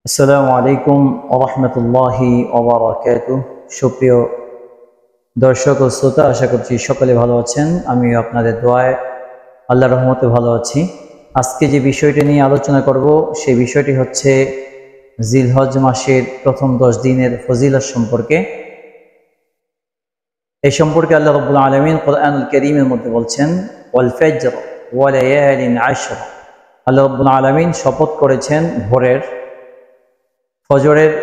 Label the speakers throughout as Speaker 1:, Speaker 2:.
Speaker 1: আসসালামু আলাইকুম ওয়া রাহমাতুল্লাহি ওয়া বারাকাতুহু। সুপ্রিয় দর্শক ও শ্রোতা, আশা করছি সকলে ভালো আছেন। আমি আপনাদের দোয়ায় আল্লাহর রহমতে ভালো আছি। আজকে যে বিষয়টি নিয়ে আলোচনা করব সেই বিষয়টি হচ্ছে জিলহজ মাসের প্রথম 10 দিনের ফজিলত সম্পর্কে। এই সম্পর্কে আল্লাহ রাব্বুল আলামিন কোরআনুল কারীমের মধ্যে বলছেন, ওয়াল ফাজর ওয়া লায়ালিন আশর। আল্লাহ রাব্বুল আলামিন শপথ করেছেন ভোরের, ফজরের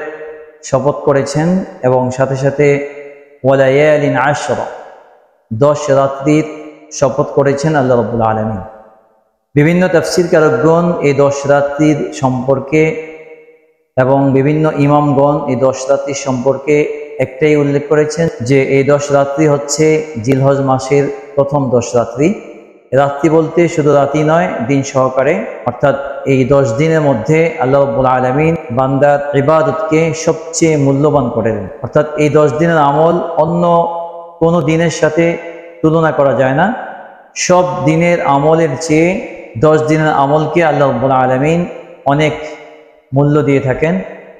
Speaker 1: শপথ করেছেন এবং সাথে সাথে ওয়ালায়ালিন আশর 10 রাত্রির শপথ করেছেন আল্লাহ রাব্বুল আলামিন। বিভিন্ন তাফসীরকারকগণ এই 10 রাত্রির সম্পর্কে এবং বিভিন্ন ইমামগণ এই 10 রাত্রির সম্পর্কে একটাই উল্লেখ করেছেন যে এই 10 রাত্রি হচ্ছে জিলহজ মাসের প্রথম 10 রাত্রি। রাত্রি বলতে শুধু রাতি নয়, দিন সহকারে, অর্থাৎ এই 10 দিনের মধ্যে আল্লাহ রাব্বুল আলামিন বান্দার ইবাদতকে সবচেয়ে মূল্যবান করে দেন। অর্থাৎ এই 10 দিনের আমল অন্য কোনো দিনের সাথে তুলনা করা যায় না। সব দিনের আমলের চেয়ে 10 দিনের আমলকে আল্লাহ রাব্বুল আলামিন অনেক মূল্য দিয়ে থাকেন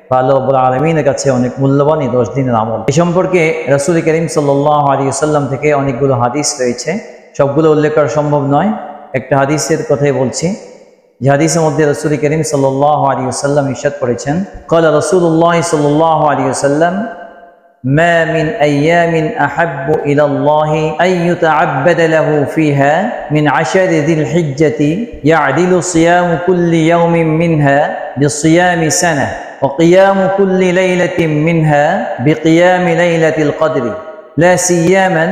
Speaker 1: বা আল্লাহ রাব্বুল আলামিনের কাছে অনেক মূল্যবান এই 10 দিনের আমল। এই সম্পর্কে রাসূল করিম সাল্লাল্লাহু আলাইহি ওয়াসাল্লাম থেকে অনেকগুলো হাদিস রয়েছে, সবগুলো উল্লেখ করা সম্ভব নয়। একটা হাদিসের কথাই বলছি, যে হাদিসের মধ্যে রাসূল করিম সাল্লাল্লাহু আলাইহি ওয়াসাল্লাম ইরশাদ করেছেন, قال رسول الله صلى الله عليه وسلم ما من أيام أحب إلى الله أن يتعبد له فيها من 10 ذي الحجة يعدل صيام كل يوم منها بصيام سنة وقيام كل ليلة منها بقيام ليلة القدر لا سيما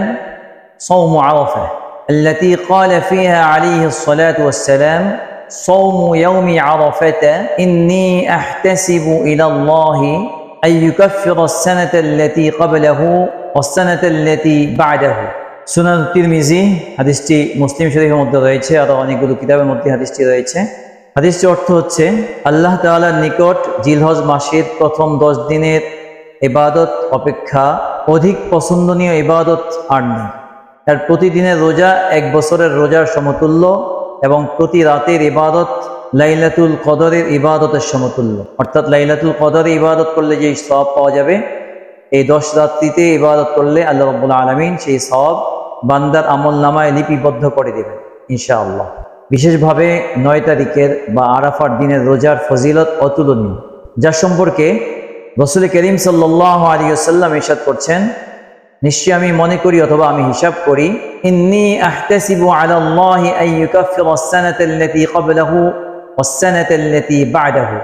Speaker 1: صوم عرفة التي قال فيها عليه الصلاة والسلام صوم يوم عرفة إني أحتسب إلى الله أن يكفر السنة التي قبله والسنة التي بعده। সুনান তিরমিজি, হাদিসটি মুসলিম শরীফের মধ্যে রয়েছে, আর অনেকগুলো কিতাবের মধ্যে হাদিসটি রয়েছে। হাদিসটির অর্থ হচ্ছে, আল্লাহ তাআলার নিকট জিলহজ মাসের প্রথম 10 দিনের ইবাদত অপেক্ষা অধিক পছন্দনীয় ইবাদত আর নেই। আর প্রতিদিনের রোজা 1 বছরের রোজার সমতুল্য এবং প্রতি রাতের ইবাদত লাইলাতুল কদরের ইবাদতের সমতুল্য। অর্থাৎ লাইলাতুল কদরে ইবাদত করলে যে সওয়াব পাওয়া যাবে, এই 10 রাত্রিতে ইবাদত করলে আল্লাহ রাব্বুল আলামিন সেই সওয়াব বান্দার আমলনামায় লিপিবদ্ধ করে দেবেন ইনশাআল্লাহ। বিশেষভাবে 9 তারিখের বা আরাফার দিনের রোজার ফজিলত অতুলনীয়, যার সম্পর্কে রাসূল করিম সাল্লাল্লাহু আলাইহি ওয়াসাল্লাম ইরশাদ করছেন, নিশ্চয় আমি মনে করি অথবা আমি হিসাব করি, ইন্নী আহতাসিবু আলা আল্লাহি আন ইউকাফিরা আস-সানাতা আল্লাতী ক্বাবলাহু ওয়াস-সানাতা আল্লাতী বা'দাহু।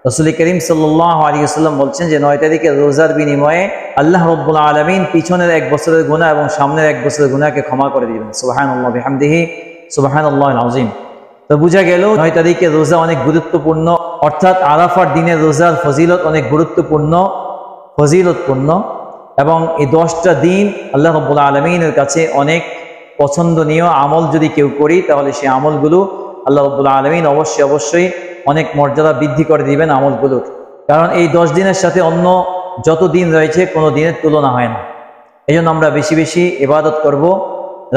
Speaker 1: রাসূল করিম সাল্লাল্লাহু আলাইহি ওয়াসাল্লাম বলছেন যে 9 তারিখের রোজার বিনিময়ে আল্লাহ রাব্বুল আলামিন পিছনের 1 বছরের গুনাহ এবং সামনের 1 বছরের গুনাহকে ক্ষমা করে দিবেন। সুবহানাল্লাহ বিহামদিহি সুবহানাল্লাহিল আযীম। তো বোঝা গেল 9 তারিখের রোজা অনেক গুরুত্বপূর্ণ, অর্থাৎ আরাফার দিনের রোজার ফজিলত অনেক গুরুত্বপূর্ণ, ফজিলতপূর্ণ, এবং এই 10টা দিন আল্লাহ রাব্বুল আলামিনের কাছে অনেক পছন্দনীয়। আমল যদি কেউ করি তাহলে সেই আমলগুলো আল্লাহ রাব্বুল আলামিন অবশ্যই অনেক মর্যাদা বৃদ্ধি করে দিবেন আমলগুলোর। কারণ এই 10 দিনের সাথে অন্য যত দিন রয়েছে কোনো দিনের তুলনা হয় না। এই জন্য আমরা বেশি বেশি ইবাদত করব,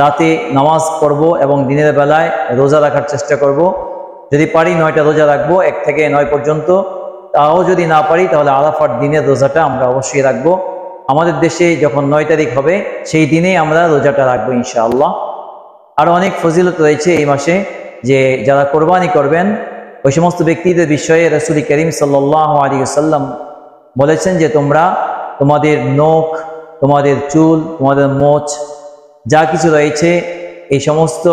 Speaker 1: রাতে নামাজ পড়ব এবং দিনের বেলায় রোজা রাখার চেষ্টা করব। যদি পারি 9টা রোজা রাখবো, 1 থেকে 9 পর্যন্ত। তাও যদি না পারি তাহলে আরাফার দিনের রোজাটা আমরা অবশ্যই রাখবো। আমাদের দেশে যখন 9 তারিখ হবে সেই দিনেই আমরা রোজাটা রাখবো ইনশাআল্লাহ। আর অনেক ফজিলত রয়েছে এই মাসে, যে যারা কোরবানি করবেন ওই সমস্ত ব্যক্তিদের বিষয়ে রাসূল করিম সাল্লাল্লাহু আলাইহি ওয়াসাল্লাম বলেছেন যে তোমরা তোমাদের নখ, তোমাদের চুল, তোমাদের মোচ যা কিছু রয়েছে এই সমস্ত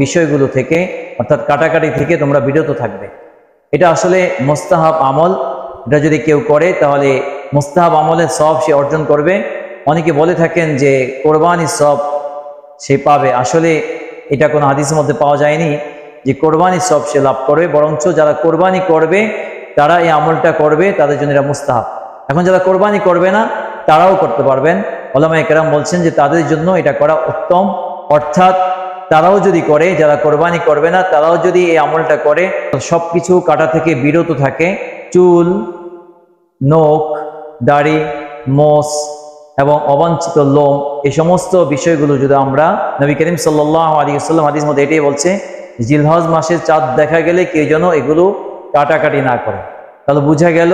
Speaker 1: বিষয়গুলো থেকে, অর্থাৎ কাটাকাটি থেকে তোমরা বিরত থাকবে। এটা আসলে মুস্তাহাব আমল। এটা যদি কেউ করে তাহলে মুস্তাহাব আমলের সওয়াব সে অর্জন করবে। অনেকে বলে থাকেন যে কোরবানির সওয়াব সে পাবে, আসলে এটা কোনো হাদিসের মধ্যে পাওয়া যায়নি যে কোরবানির সওয়াব সে লাভ করবে। বরঞ্চ যারা কোরবানি করবে তারা এই আমলটা করবে, তাদের জন্য এটা মুস্তাহাব। এখন যারা কোরবানি করবে না তারাও করতে পারবেন। উলামায়ে কেরাম বলছেন যে তাদের জন্য এটা করা উত্তম। অর্থাৎ তারাও যদি করে, যারা কোরবানি করবে না তারাও যদি এই আমলটা করে, সবকিছু কাটা থেকে বিরত থাকে, চুল, নখ, দাড়ি, মোষ এবং অবাঞ্ছিত লোম, এই সমস্ত বিষয়গুলো যদি আমরা, নবী করিম সাল্লাল্লাহু আলাইহি ওয়াসাল্লাম হাদিস মধ্যে এটাই বলছে, জিলহজ মাসের চাঁদ দেখা গেলে কেউ যেন এগুলো কাটাকাটি না করে। তাহলে বোঝা গেল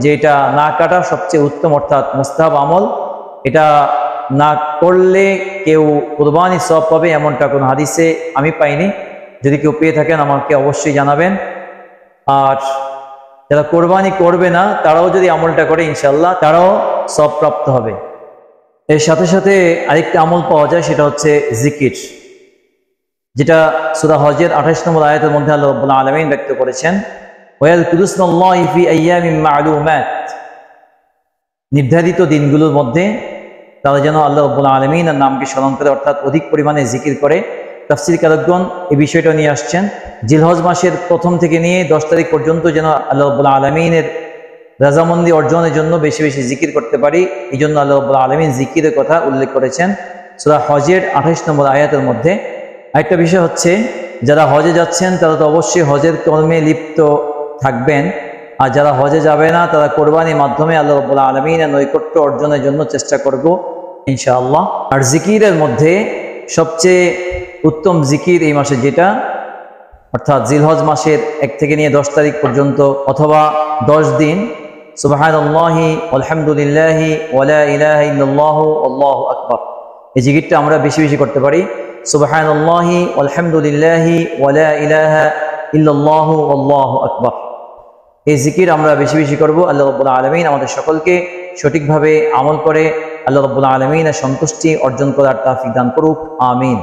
Speaker 1: যে এটা না কাটা সবচেয়ে উত্তম, অর্থাৎ মুস্তাহাব আমল। এটা না করলে কেউ কুরবানি সওয়াব পাবে এমনটা কোনো হাদিসে আমি পাইনি। যদি কেউ পেয়ে থাকেন আমাকে অবশ্যই জানাবেন। আর যারা কোরবানি করবে না তারাও যদি আমলটা করে ইনশাআল্লাহ তারাও সওয়াব প্রাপ্ত হবে। এর সাথে সাথে আরেকটা আমল পাওয়া যায়, সেটা হচ্ছে জিকির, যেটা সূরা হজের 28 নম্বর আয়াতের মধ্যে আল্লাহ রাব্বুল আলামিন ব্যক্ত করেছেন, ওয়ায়াযকুরুসমাল্লাহি ফি আইয়ামিন মা'লুমাত, নির্ধারিত দিনগুলোর মধ্যে তারা যেন আল্লাহ রাব্বুল আলামিনের নামকে স্মরণ করে, অর্থাৎ অধিক পরিমাণে জিকির করে। তাফসীরকারগণ এই বিষয়টা নিয়ে আসছেন, জিলহজ মাসের প্রথম থেকে নিয়ে 10 তারিখ পর্যন্ত যেন আল্লাহ রাব্বুল আলামিনের রাজামন্দি অর্জনের জন্য বেশি বেশি জিকির করতে পারি। এই জন্য আল্লাহ রাব্বুল আলামিন জিকিরের কথা উল্লেখ করেছেন সূরা হজের 28 নম্বর আয়াতের মধ্যে। আরেকটা বিষয় হচ্ছে, যারা হজে যাচ্ছেন তারা তো অবশ্যই হজের কর্মে লিপ্ত থাকবেন, আর যারা হজে যাবে না তারা কোরবানির মাধ্যমে আল্লাহ রাব্বুল আলামিনের নৈকট্য অর্জনের জন্য চেষ্টা করব ইনশাআল্লাহ। আর জিকিরের মধ্যে সবচেয়ে উত্তম জিকির এই মাসে যেটা, অর্থাৎ জিলহজ মাসের 1 থেকে নিয়ে 10 তারিখ পর্যন্ত অথবা 10 দিন, সুবহানাল্লাহি আলহামদুলিল্লাহি ওয়ালা ইলাহা ইল্লাল্লাহু আল্লাহু আকবার, এই জিকিরটা আমরা বেশি বেশি করতে পারি। সুবহানাল্লাহি আলহামদুলিল্লাহি ওয়ালা ইলাহা ইল্লাল্লাহু আল্লাহু আকবার, এই জিকির আমরা বেশি বেশি করব। আল্লাহ রাব্বুল আলামিন আমাদের সকলকে সঠিকভাবে আমল করে আল্লাহ রাব্বুল আলামিনের সন্তুষ্টি অর্জন করার তৌফিক দান করুক, আমিন।